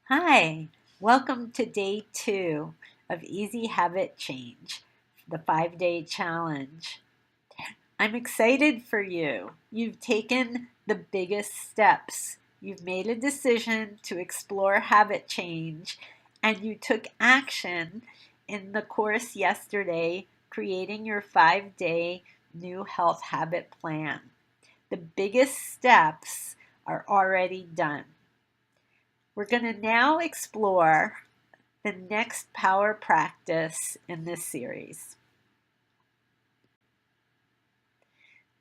Hi, welcome to day 2 of Easy Habit Change, the 5-day challenge. I'm excited for you. You've taken the biggest steps. You've made a decision to explore habit change, and you took action in the course yesterday, creating your 5-day new health habit plan. The biggest steps are already done. We're going to now explore the next power practice in this series.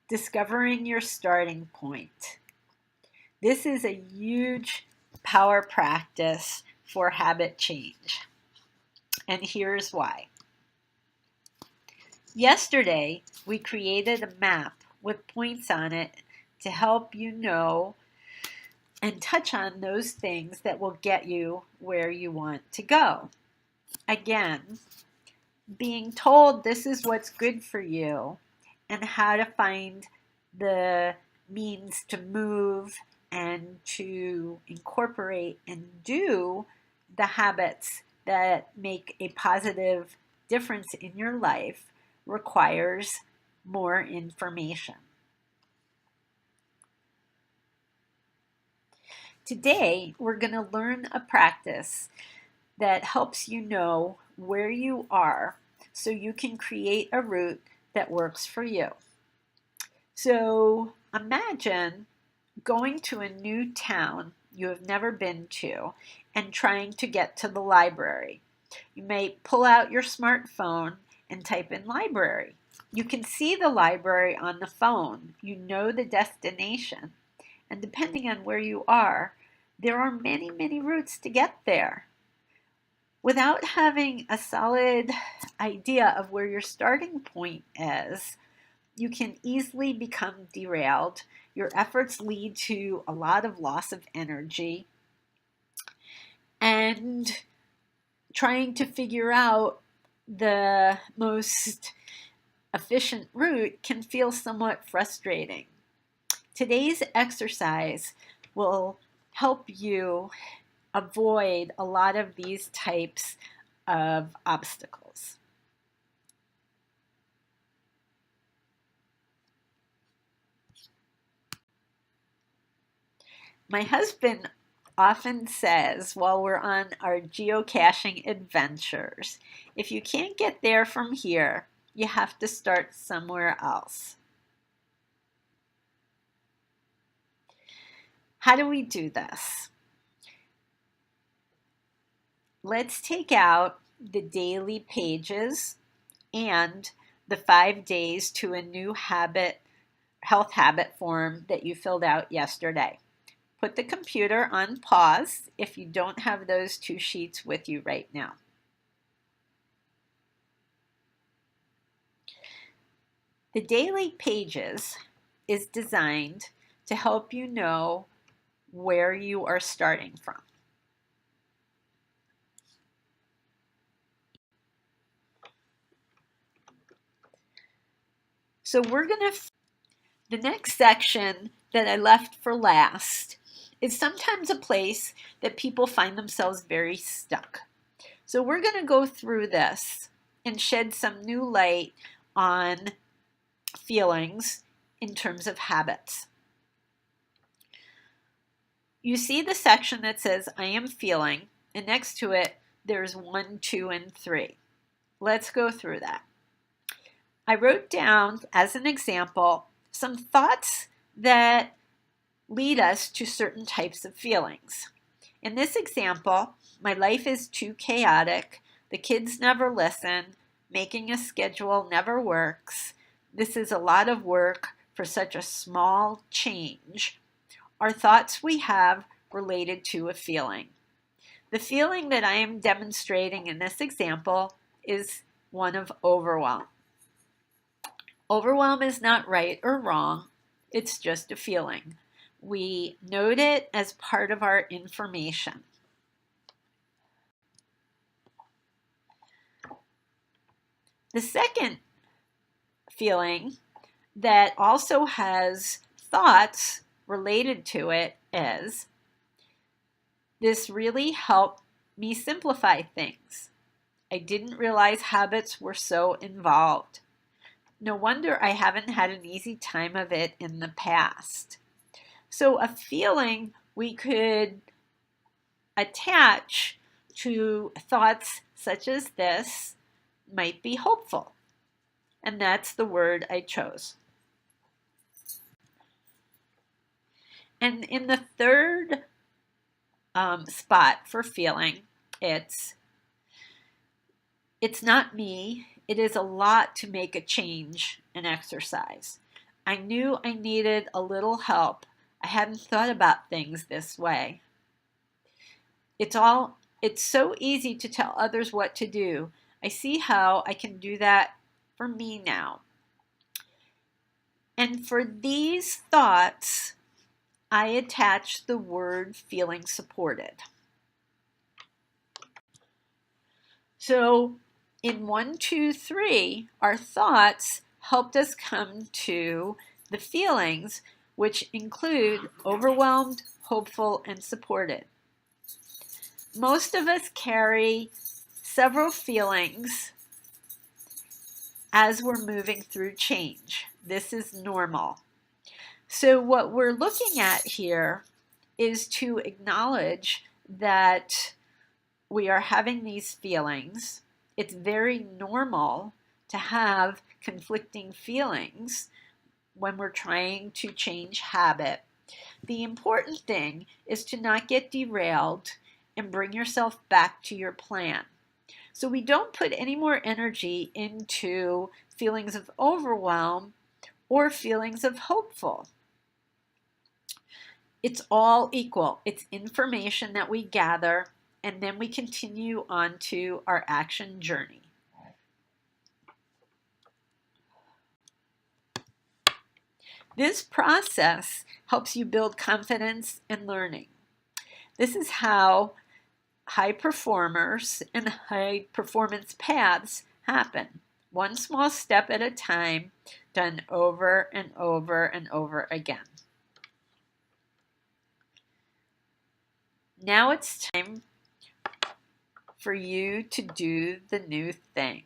Discovering your starting point. This is a huge power practice for habit change. And here's why. Yesterday, we created a map with points on it to help you know and touch on those things that will get you where you want to go. Again, being told this is what's good for you and how to find the means to move and to incorporate and do the habits that make a positive difference in your life requires more information. Today, we're going to learn a practice that helps you know where you are so you can create a route that works for you. So imagine going to a new town you have never been to and trying to get to the library. You may pull out your smartphone and type in library. You can see the library on the phone. You know the destination. And depending on where you are, there are many, many routes to get there. Without having a solid idea of where your starting point is, you can easily become derailed. Your efforts lead to a lot of loss of energy. And trying to figure out the most efficient route can feel somewhat frustrating. Today's exercise will help you avoid a lot of these types of obstacles. My husband often says while we're on our geocaching adventures, if you can't get there from here, you have to start somewhere else. How do we do this? Let's take out the daily pages and the 5 days to a new health habit form that you filled out yesterday. Put the computer on pause if you don't have those 2 sheets with you right now. The daily pages is designed to help you know where you are starting from. So the next section that I left for last is sometimes a place that people find themselves very stuck. So we're going to go through this and shed some new light on feelings in terms of habits. You see the section that says I am feeling, and next to it there's 1, 2, and 3. Let's go through that. I wrote down as an example some thoughts that lead us to certain types of feelings. In this example, my life is too chaotic, the kids never listen, making a schedule never works, this is a lot of work for such a small change, are thoughts we have related to a feeling. The feeling that I am demonstrating in this example is one of overwhelm. Overwhelm is not right or wrong, it's just a feeling. We note it as part of our information. The second feeling that also has thoughts related to it is This really helped me simplify things. I didn't realize habits were so involved. No wonder I haven't had an easy time of it in the past. So a feeling we could attach to thoughts such as this might be hopeful. And that's the word I chose. And in the third spot for feeling, it's not me. It is a lot to make a change in exercise. I knew I needed a little help. I hadn't thought about things this way. It's so easy to tell others what to do. I see how I can do that for me now. And for these thoughts, I attach the word feeling supported. So in 1, 2, 3, our thoughts helped us come to the feelings, which include overwhelmed, hopeful, and supported. Most of us carry several feelings as we're moving through change. This is normal. So what we're looking at here is to acknowledge that we are having these feelings. It's very normal to have conflicting feelings when we're trying to change habit. The important thing is to not get derailed and bring yourself back to your plan. So we don't put any more energy into feelings of overwhelm or feelings of hopeful. It's all equal. It's information that we gather, and then we continue on to our action journey. This process helps you build confidence and learning. This is how high performers and high performance paths happen. One small step at a time, done over and over and over again. Now it's time for you to do the new thing.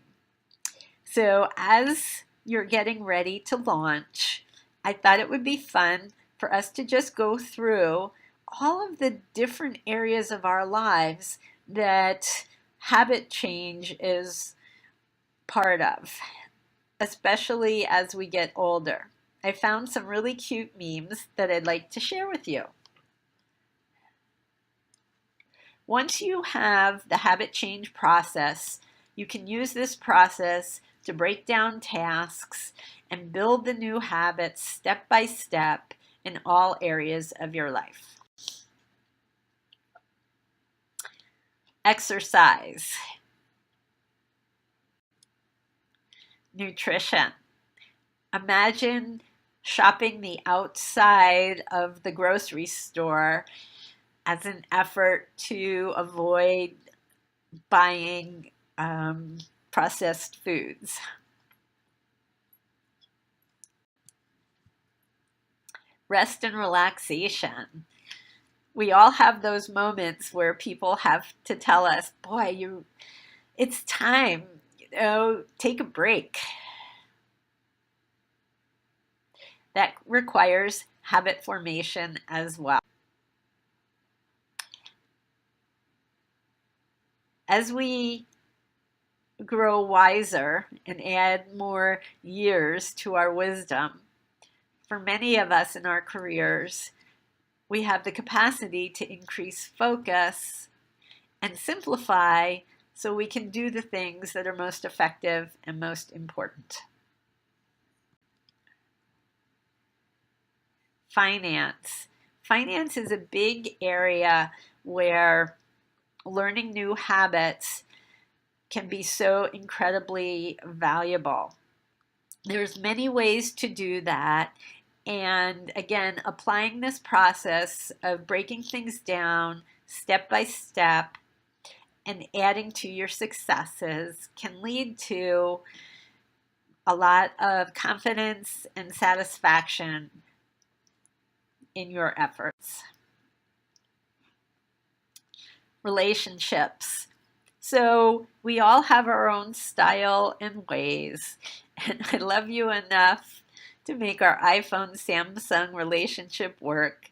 So as you're getting ready to launch, I thought it would be fun for us to just go through all of the different areas of our lives that habit change is part of, especially as we get older. I found some really cute memes that I'd like to share with you. Once you have the habit change process, you can use this process to break down tasks and build the new habits step by step in all areas of your life. Exercise. Nutrition. Imagine shopping the outside of the grocery store as an effort to avoid buying processed foods. Rest and relaxation. We all have those moments where people have to tell us, boy, it's time, take a break. That requires habit formation as well. As we grow wiser and add more years to our wisdom, for many of us in our careers, we have the capacity to increase focus and simplify so we can do the things that are most effective and most important. Finance. Finance is a big area where learning new habits can be so incredibly valuable. There's many ways to do that. And again, applying this process of breaking things down step by step and adding to your successes can lead to a lot of confidence and satisfaction in your efforts. relationships. So we all have our own style and ways. And I love you enough to make our iPhone Samsung relationship work.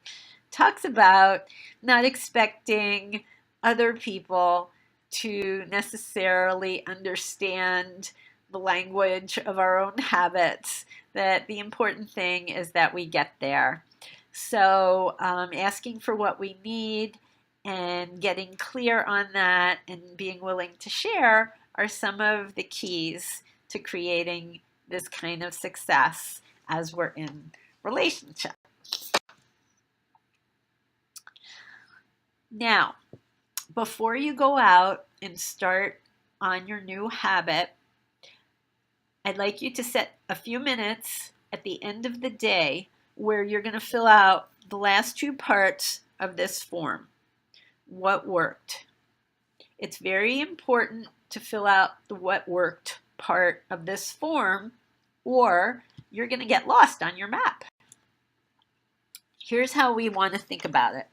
Talks about not expecting other people to necessarily understand the language of our own habits, that the important thing is that we get there. So, asking for what we need and getting clear on that and being willing to share are some of the keys to creating this kind of success as we're in relationship. Now, before you go out and start on your new habit, I'd like you to set a few minutes at the end of the day where you're going to fill out the last two parts of this form. What worked? It's very important to fill out the what worked part of this form, or you're going to get lost on your map. Here's how we want to think about it.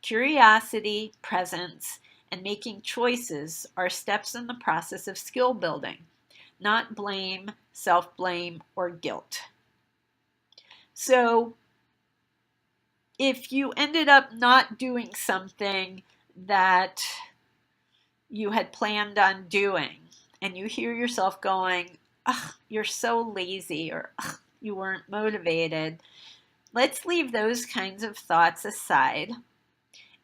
Curiosity, presence, and making choices are steps in the process of skill building, not blame, self-blame, or guilt. So if you ended up not doing something that you had planned on doing, and you hear yourself going, "Ugh, you're so lazy," or "Ugh, you weren't motivated," let's leave those kinds of thoughts aside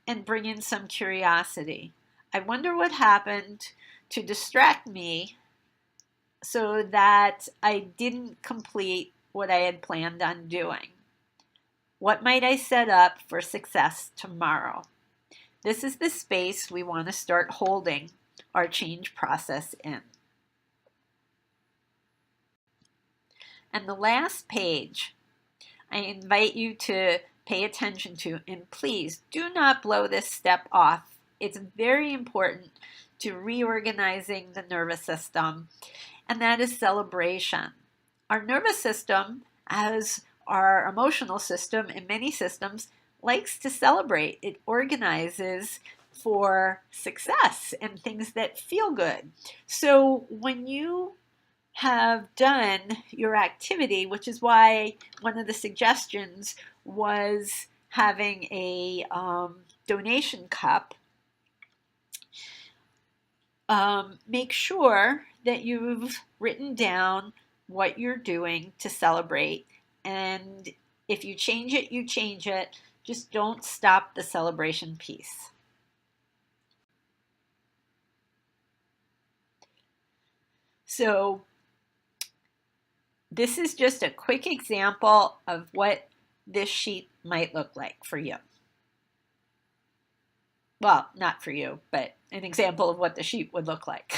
and bring in some curiosity. I wonder what happened to distract me so that I didn't complete what I had planned on doing. What might I set up for success tomorrow? This is the space we want to start holding our change process in. And the last page, I invite you to pay attention to, and please do not blow this step off. It's very important to reorganizing the nervous system, and that is celebration. Our nervous system, as our emotional system and many systems, likes to celebrate. It organizes for success and things that feel good. So when you have done your activity, which is why one of the suggestions was having a donation cup, make sure that you've written down what you're doing to celebrate. And if you change it, you change it. Just don't stop the celebration piece. So this is just a quick example of what this sheet might look like for you. Well, not for you, but an example of what the sheet would look like.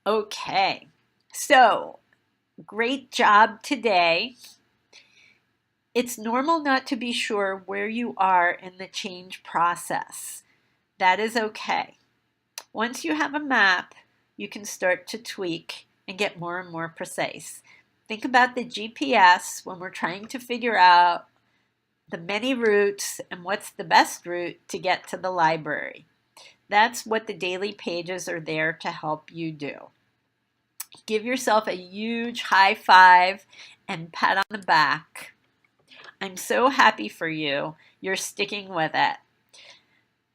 Okay, so great job today. It's normal not to be sure where you are in the change process. That is okay. Once you have a map, you can start to tweak and get more and more precise. Think about the GPS when we're trying to figure out the many routes and what's the best route to get to the library. That's what the daily pages are there to help you do. Give yourself a huge high five and pat on the back. I'm so happy for you. You're sticking with it.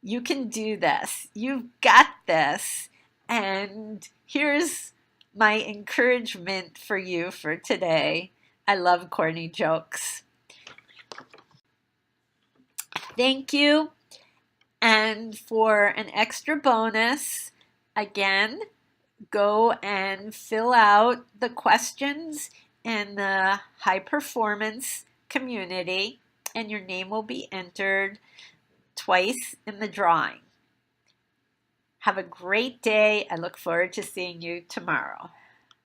You can do this. You've got this. And here's my encouragement for you for today. I love corny jokes. Thank you. And for an extra bonus, again, go and fill out the questions in the high performance community, and your name will be entered twice in the drawing. Have a great day. I look forward to seeing you tomorrow.